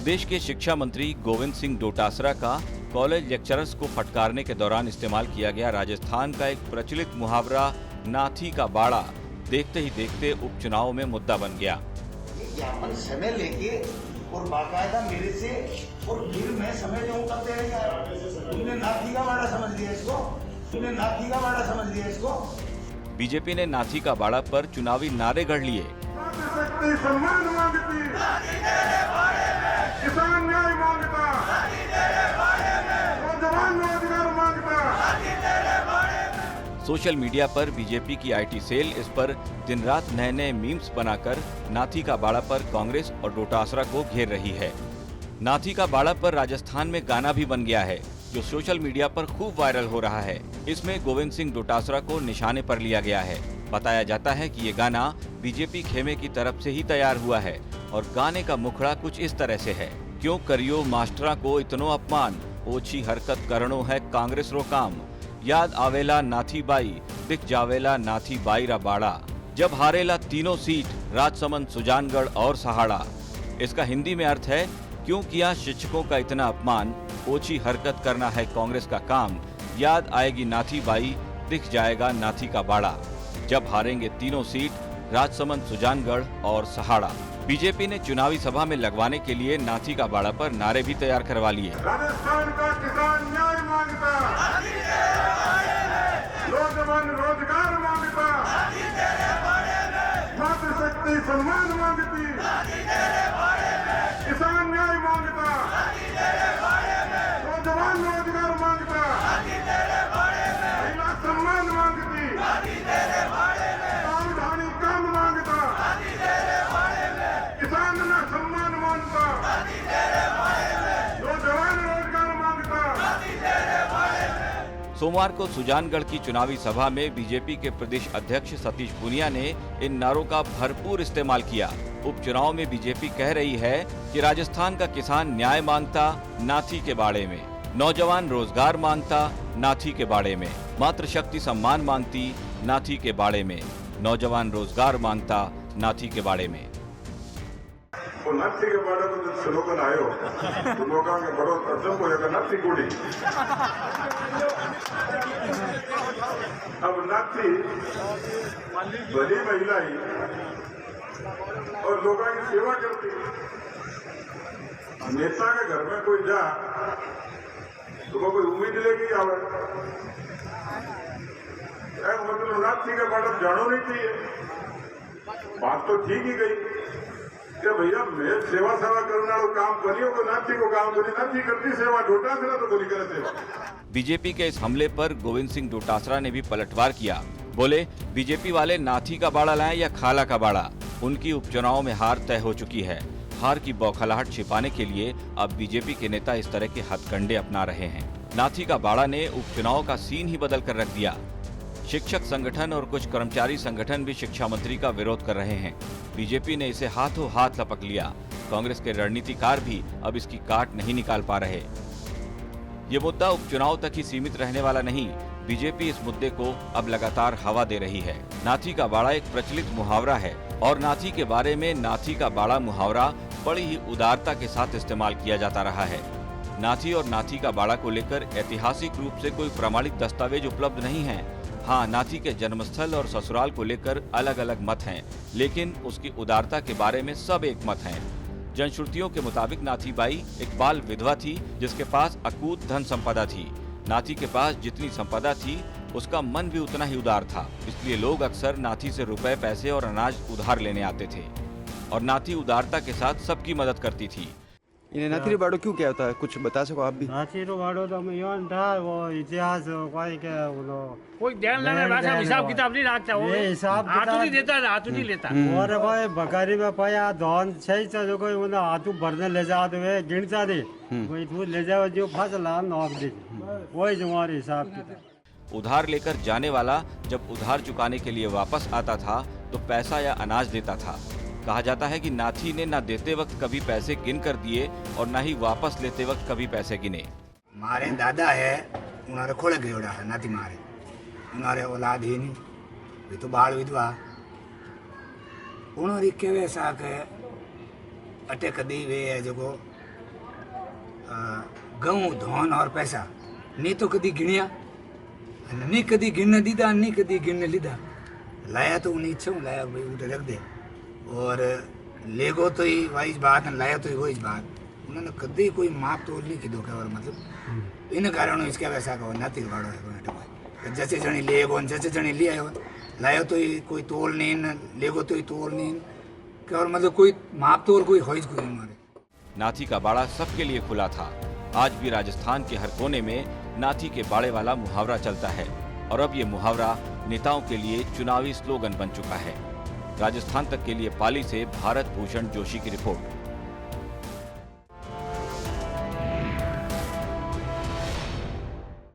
प्रदेश के शिक्षा मंत्री गोविंद सिंह डोटासरा का कॉलेज लेक्चरर्स को फटकारने के दौरान इस्तेमाल किया गया राजस्थान का एक प्रचलित मुहावरा नाथी का बाड़ा देखते ही देखते उपचुनाव में मुद्दा बन गया। ज्ञापन समय लेके और बाकायदा मेरे से और फिर मैं समय दूं तब दे रही। तुमने नाथी का बाड़ा समझ लिया इसको, तुमने नाथी का बाड़ा समझ लिया इसको। बीजेपी ने नाथी का बाड़ा पर चुनावी नारे गढ़ लिए। सम्मान मांगती, किसान न्याय मांगता, नौजवान रोजगार मांगता। सोशल मीडिया पर बीजेपी की आईटी सेल इस पर दिन रात नए नए मीम्स बनाकर नाथी का बाड़ा पर कांग्रेस और डोटासरा को घेर रही है। नाथी का बाड़ा पर राजस्थान में गाना भी बन गया है जो सोशल मीडिया पर खूब वायरल हो रहा है। इसमें गोविंद सिंह डोटासरा को निशाने पर लिया गया है। बताया जाता है कि ये गाना बीजेपी खेमे की तरफ से ही तैयार हुआ है और गाने का मुखड़ा कुछ इस तरह से है। क्यों करियो मास्टरा को इतनो अपमान, ओछी हरकत करनो है कांग्रेस रो काम, याद आवेला नाथी बाई, दिख जावेला नाथी बाई रा बाड़ा, जब हारेला तीनों सीट राजसमंद, सुजानगढ़ और सहाड़ा। इसका हिंदी में अर्थ है, क्यों किया शिक्षकों का इतना अपमान, ओछी हरकत करना है कांग्रेस का काम, याद आएगी नाथी बाई, दिख जाएगा नाथी का बाड़ा, जब हारेंगे तीनों सीट राजसमंद, सुजानगढ़ और सहाड़ा। बीजेपी ने चुनावी सभा में लगवाने के लिए नाथी का बाड़ा पर नारे भी तैयार करवा लिए। राजस्थान का किसान न्याय मांगता, नौजवान रोजगार मांगता, मातृशक्ति सम्मान मांगती, किसान न्याय मांगता, नौजवान रोजगार मांगता, महिला सम्मान मांगती, सावधानी काम मांगता, किसान ना सम्मान मांगता, नौजवान रोजगार मांगता। सोमवार को सुजानगढ़ की चुनावी सभा में बीजेपी के प्रदेश अध्यक्ष सतीश पूनिया ने इन नारों का भरपूर इस्तेमाल किया। उपचुनाव में बीजेपी कह रही है कि राजस्थान का किसान न्याय मांगता नाथी के बाड़े में, नौजवान रोजगार मांगता नाथी के बाड़े में, मातृशक्ति सम्मान मांगती नाथी के बाड़े में, नौजवान रोजगार मांगता नाथी के बाड़े में। वो नाथी के बारे में जब स्लोगन आयो तो लोगों के बड़ो अजब होएगा नाथी कुड़ी। अब नाथी बड़ी महिला ही और लोगों की सेवा करती। नेता के घर में कोई जा तो कोई उम्मीद लेगी आवे, मतलब नाथी के बारे में जानो नहीं चाहिए। बात तो ठीक ही गई कि भैया मैं सेवा करने वालों काम करियो तो नाथी को काम करी, नाथी करती सेवा, डोटासरा तो बोली करे सेवा। बीजेपी के इस हमले पर गोविंद सिंह डोटासरा ने भी पलटवार किया। बोले, बीजेपी वाले नाथी का बाड़ा लाएं या खाला का बाड़ा, उनकी उपचुनाव में हार तय हो चुकी है। हार की बौखलाहट छिपाने के लिए अब बीजेपी के नेता इस तरह के हथकंडे अपना रहे हैं। नाथी का बाड़ा ने उपचुनाव का सीन ही बदल कर रख दिया। शिक्षक संगठन और कुछ कर्मचारी संगठन भी शिक्षा मंत्री का विरोध कर रहे हैं। बीजेपी ने इसे हाथों हाथ लपक लिया। कांग्रेस के रणनीतिकार भी अब इसकी काट नहीं निकाल पा रहे। ये मुद्दा उपचुनाव तक ही सीमित रहने वाला नहीं, बीजेपी इस मुद्दे को अब लगातार हवा दे रही है। नाथी का बाड़ा एक प्रचलित मुहावरा है और नाथी के बारे में नाथी का बाड़ा मुहावरा बड़ी ही उदारता के साथ इस्तेमाल किया जाता रहा है। नाथी और नाथी का बाड़ा को लेकर ऐतिहासिक रूप से कोई प्रमाणित दस्तावेज उपलब्ध नहीं है। हाँ, नाथी के जन्मस्थल और ससुराल को लेकर अलग अलग मत हैं, लेकिन उसकी उदारता के बारे में सब एक मत हैं। जनश्रुतियों के मुताबिक नाथी बाई एक बाल विधवा थी जिसके पास अकूत धन संपदा थी। नाथी के पास जितनी संपदा थी उसका मन भी उतना ही उदार था, इसलिए लोग अक्सर नाथी से रुपए, पैसे और अनाज उधार लेने आते थे और नाथी उदारता के साथ सबकी मदद करती थी। इन्हें नाथी बाड़ो क्यों क्या होता है, कुछ बता सको आप भी? नाथी बाड़ो तो मैं योन था वो इतिहास कोई के वो कोई ध्यान लगा भाषा हिसाब किताब नहीं रखता, वो हिसाब हाथों नहीं देता, हाथों नहीं लेता। और कोई बकरी में पाया धन सही तो कोई उन्हें हाथों भरने ले जा तो वे गिनता दे, कोई तू ले जाओ जो फसल नौक दे, वही तुम्हारे हिसाब किताब। उधार लेकर जाने वाला जब उधार चुकाने के लिए वापस आता था तो पैसा या अनाज देता था। कहा जाता है कि नाथी ने न देते वक्त कभी पैसे गिन कर दिए और न ही वापस लेते वक्त कभी पैसे गिने। मारे दादा है उन्हारे खोले गयोड़ा है नाती मारे, उन्हारे औलाद ही नहीं, वे तो बाल विधवा। उन्होंने केवे साके अटे कदी वे है जो ઘઉં ધોન और पैसा नहीं तो कदी गिणिया नहीं कदी गिणने दीदा नहीं कदी गिणने लीधा लाया तो उन्हें इच्छा लाया भाई उधर रख दे और ले गो तो ही वही बात लाया तो ही वही बात उन्होंने कदी कोई माप तोल नहीं कीधो के मतलब इन कारण इसके वैसा कहो नाती वाड़ो है जैसे जणी ले गो जैसे जणी ले आयो लायो तो ही कोई तोल नहीं ले गो तो ही तोल नहीं के और मतलब कोई माप तोल कोई हो कोई हमारे। नाथी का बाड़ा सबके लिए खुला था। आज भी राजस्थान के हर कोने में नाथी के बाड़े वाला मुहावरा चलता है और अब ये मुहावरा नेताओं के लिए चुनावी स्लोगन बन चुका है। राजस्थान तक के लिए पाली से भारत भूषण जोशी की रिपोर्ट।